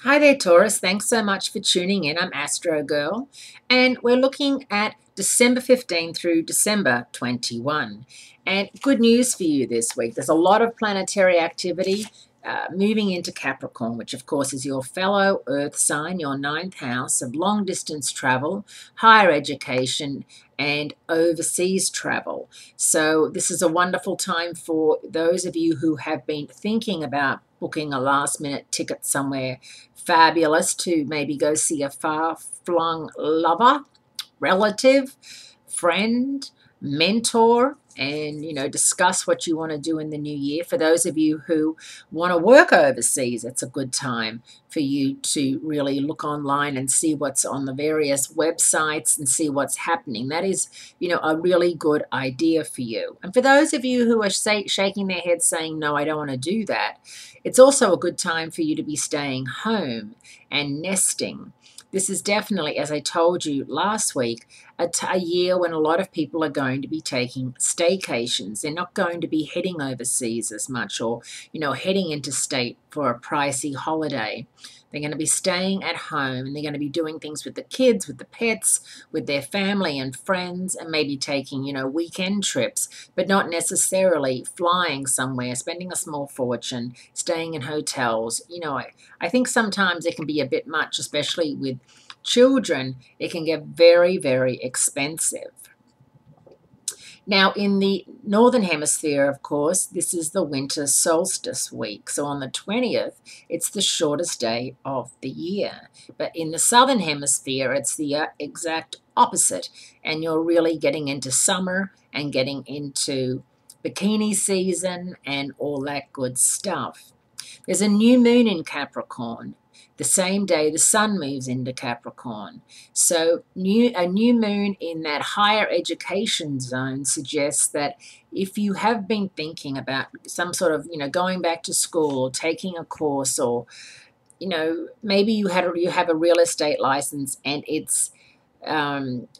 Hi there, Taurus. Thanks so much for tuning in. I'm Astrogirl, and we're looking at December 15 through December 21. And good news for you this week. There's a lot of planetary activity moving into Capricorn, which, of course, is your fellow Earth sign, your ninth house of long distance travel, higher education, and overseas travel. So, this is a wonderful time for those of you who have been thinking about booking a last minute ticket somewhere fabulous to maybe go see a far flung lover, relative, friend, mentor, and discuss what you want to do in the new year. For those of you who want to work overseas, it's a good time for you to really look online and see what's on the various websites and see what's happening. That is a really good idea for you. And for those of you who are shaking their heads saying, no, I don't want to do that, it's also a good time for you to be staying home and nesting. This is definitely, as I told you last week, a year when a lot of people are going to be taking staycations. They're not going to be heading overseas as much or, heading interstate for a pricey holiday. They're going to be staying at home and they're going to be doing things with the kids, with the pets, with their family and friends, and maybe taking, weekend trips, but not necessarily flying somewhere, spending a small fortune, staying in hotels. I think sometimes it can be a bit much, especially with children. It can get very, very expensive. Now, in the Northern Hemisphere, of course, this is the winter solstice week. So on the 20th, it's the shortest day of the year. But in the Southern Hemisphere, it's the exact opposite. And you're really getting into summer and getting into bikini season and all that good stuff. There's a new moon in Capricorn. The same day the sun moves into Capricorn. So a new moon in that higher education zone suggests that if you have been thinking about some sort of, going back to school or taking a course or, maybe you have a real estate license and it's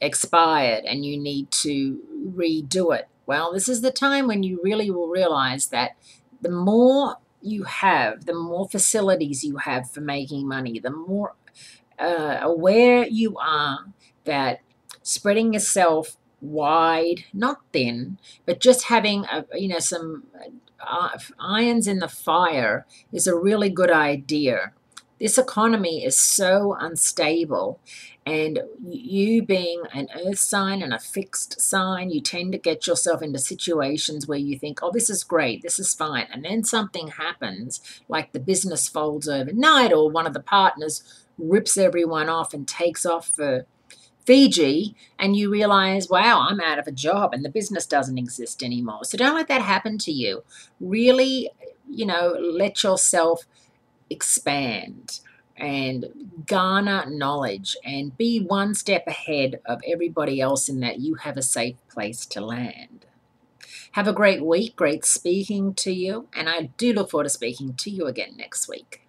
expired and you need to redo it. Well, this is the time when you really will realize that the more you have, the more facilities you have for making money, the more aware you are that spreading yourself wide, not thin, but just having some irons in the fire is a really good idea. This economy is so unstable, and you being an earth sign and a fixed sign, you tend to get yourself into situations where you think, oh, this is great, this is fine. And then something happens, like the business folds overnight, or one of the partners rips everyone off and takes off for Fiji, and you realize, wow, I'm out of a job and the business doesn't exist anymore. So don't let that happen to you. Really, let yourself expand and garner knowledge and be one step ahead of everybody else in that you have a safe place to land. Have a great week, great speaking to you, and I do look forward to speaking to you again next week.